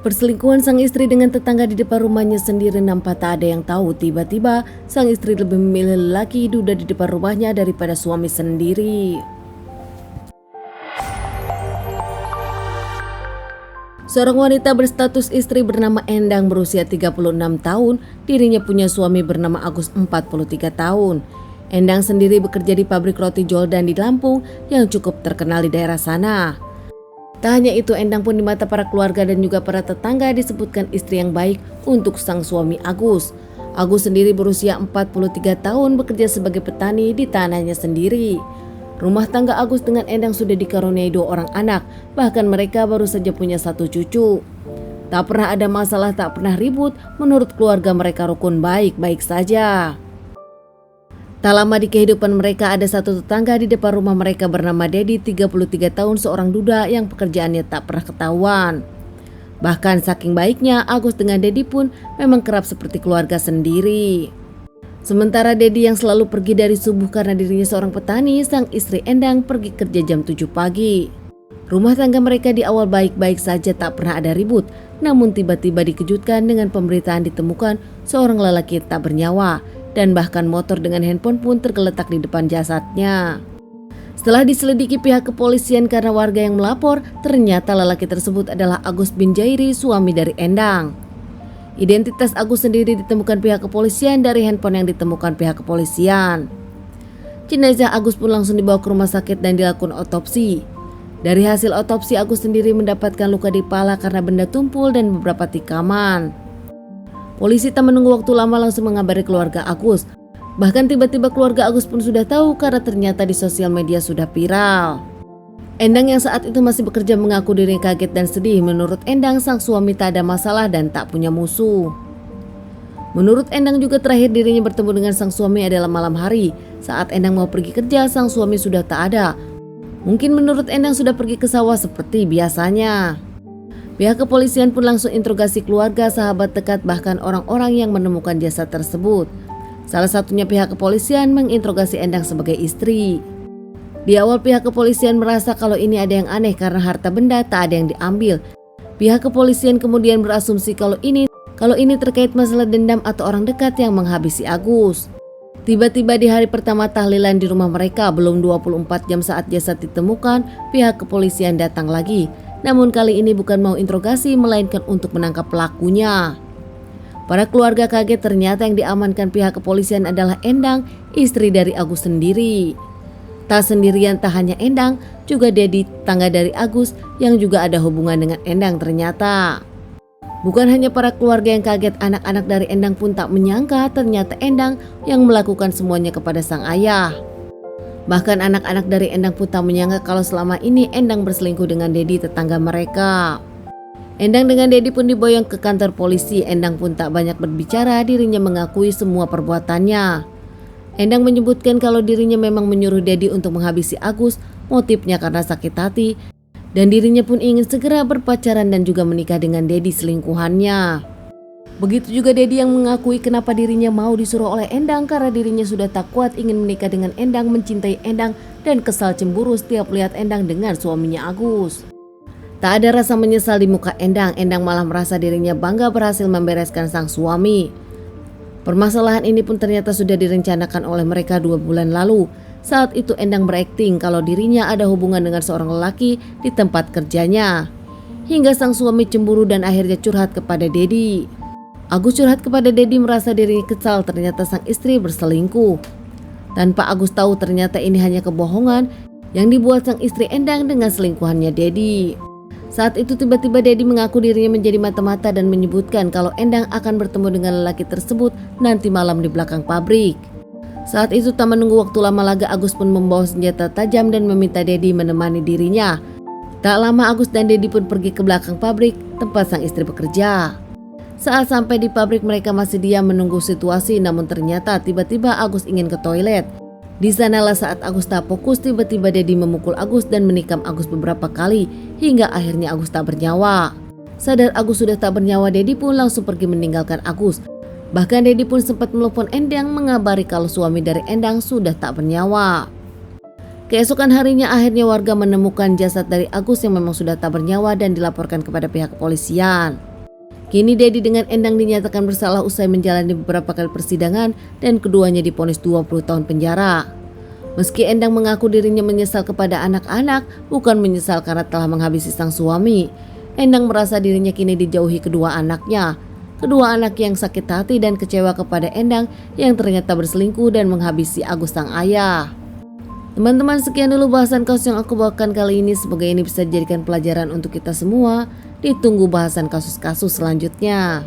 Perselingkuhan sang istri dengan tetangga di depan rumahnya sendiri nampak tak ada yang tahu. Tiba-tiba sang istri lebih memilih lelaki duda di depan rumahnya daripada suami sendiri. Seorang wanita berstatus istri bernama Endang berusia 36 tahun, dirinya punya suami bernama Agus 43 tahun. Endang sendiri bekerja di pabrik roti Joldan di Lampung yang cukup terkenal di daerah sana. Tak hanya itu, Endang pun di mata para keluarga dan juga para tetangga disebutkan istri yang baik untuk sang suami Agus. Agus sendiri berusia 43 tahun bekerja sebagai petani di tanahnya sendiri. Rumah tangga Agus dengan Endang sudah dikaruniai 2 orang anak, bahkan mereka baru saja punya 1 cucu. Tak pernah ada masalah, tak pernah ribut, menurut keluarga mereka rukun baik-baik saja. Tak lama di kehidupan mereka ada satu tetangga di depan rumah mereka bernama Dedi 33 tahun, seorang duda yang pekerjaannya tak pernah ketahuan. Bahkan saking baiknya Agus dengan Dedi pun memang kerap seperti keluarga sendiri. Sementara Dedi yang selalu pergi dari subuh karena dirinya seorang petani, sang istri Endang pergi kerja jam 7 pagi. Rumah tangga mereka di awal baik-baik saja, tak pernah ada ribut. Namun tiba-tiba dikejutkan dengan pemberitaan ditemukan seorang lelaki tak bernyawa. Dan bahkan motor dengan handphone pun tergeletak di depan jasadnya. Setelah diselidiki pihak kepolisian karena warga yang melapor, ternyata lelaki tersebut adalah Agus bin Jairi, suami dari Endang. Identitas Agus sendiri ditemukan pihak kepolisian dari handphone yang ditemukan pihak kepolisian. Jenazah Agus pun langsung dibawa ke rumah sakit dan dilakukan otopsi. Dari hasil otopsi, Agus sendiri mendapatkan luka di kepala karena benda tumpul dan beberapa tikaman. Polisi tak menunggu waktu lama langsung mengabari keluarga Agus. Bahkan tiba-tiba keluarga Agus pun sudah tahu karena ternyata di sosial media sudah viral. Endang yang saat itu masih bekerja mengaku dirinya kaget dan sedih. Menurut Endang, sang suami tak ada masalah dan tak punya musuh. Menurut Endang juga terakhir dirinya bertemu dengan sang suami adalah malam hari. Saat Endang mau pergi kerja, sang suami sudah tak ada. Mungkin menurut Endang sudah pergi ke sawah seperti biasanya. Pihak kepolisian pun langsung interogasi keluarga, sahabat dekat, bahkan orang-orang yang menemukan jasad tersebut. Salah satunya pihak kepolisian menginterogasi Endang sebagai istri. Di awal pihak kepolisian merasa kalau ini ada yang aneh karena harta benda tak ada yang diambil. Pihak kepolisian kemudian berasumsi kalau ini terkait masalah dendam atau orang dekat yang menghabisi Agus. Tiba-tiba di hari pertama tahlilan di rumah mereka, belum 24 jam saat jasad ditemukan, pihak kepolisian datang lagi. Namun kali ini bukan mau interogasi, melainkan untuk menangkap pelakunya. Para keluarga kaget ternyata yang diamankan pihak kepolisian adalah Endang, istri dari Agus sendiri. Tak sendirian, tak hanya Endang, juga Dedi, tetangga dari Agus yang juga ada hubungan dengan Endang ternyata. Bukan hanya para keluarga yang kaget, anak-anak dari Endang pun tak menyangka ternyata Endang yang melakukan semuanya kepada sang ayah. Bahkan anak-anak dari Endang pun tak menyangka kalau selama ini Endang berselingkuh dengan Dedi, tetangga mereka. Endang dengan Dedi pun diboyong ke kantor polisi. Endang pun tak banyak berbicara, dirinya mengakui semua perbuatannya. Endang menyebutkan kalau dirinya memang menyuruh Dedi untuk menghabisi Agus, motifnya karena sakit hati, dan dirinya pun ingin segera berpacaran dan juga menikah dengan Dedi selingkuhannya. Begitu juga Dedi yang mengakui kenapa dirinya mau disuruh oleh Endang karena dirinya sudah tak kuat ingin menikah dengan Endang, mencintai Endang, dan kesal cemburu setiap lihat Endang dengan suaminya Agus. Tak ada rasa menyesal di muka Endang. Endang malah merasa dirinya bangga berhasil membereskan sang suami. Permasalahan ini pun ternyata sudah direncanakan oleh mereka 2 bulan lalu. Saat itu Endang berakting kalau dirinya ada hubungan dengan seorang lelaki di tempat kerjanya. Hingga sang suami cemburu dan akhirnya curhat kepada Dedi. Agus curhat kepada Dedi merasa dirinya kesal ternyata sang istri berselingkuh. Tanpa Agus tahu ternyata ini hanya kebohongan yang dibuat sang istri Endang dengan selingkuhannya Dedi. Saat itu tiba-tiba Dedi mengaku dirinya menjadi mata-mata dan menyebutkan kalau Endang akan bertemu dengan lelaki tersebut nanti malam di belakang pabrik. Saat itu tak menunggu waktu lama lagi, Agus pun membawa senjata tajam dan meminta Dedi menemani dirinya. Tak lama Agus dan Dedi pun pergi ke belakang pabrik tempat sang istri bekerja. Saat sampai di pabrik mereka masih diam menunggu situasi, namun ternyata tiba-tiba Agus ingin ke toilet. Di sanalah saat Agus tak fokus, tiba-tiba Dedi memukul Agus dan menikam Agus beberapa kali hingga akhirnya Agus tak bernyawa. Sadar Agus sudah tak bernyawa, Dedi pun langsung pergi meninggalkan Agus. Bahkan Dedi pun sempat menelepon Endang mengabari kalau suami dari Endang sudah tak bernyawa. Keesokan harinya akhirnya warga menemukan jasad dari Agus yang memang sudah tak bernyawa dan dilaporkan kepada pihak kepolisian. Kini Dedi dengan Endang dinyatakan bersalah usai menjalani beberapa kali persidangan dan keduanya divonis 20 tahun penjara. Meski Endang mengaku dirinya menyesal kepada anak-anak, bukan menyesal karena telah menghabisi sang suami. Endang merasa dirinya kini dijauhi kedua anaknya. Kedua anak yang sakit hati dan kecewa kepada Endang yang ternyata berselingkuh dan menghabisi Agus sang ayah. Teman-teman, sekian dulu bahasan kasus yang aku bawakan kali ini. Semoga ini bisa dijadikan pelajaran untuk kita semua. Ditunggu bahasan kasus-kasus selanjutnya.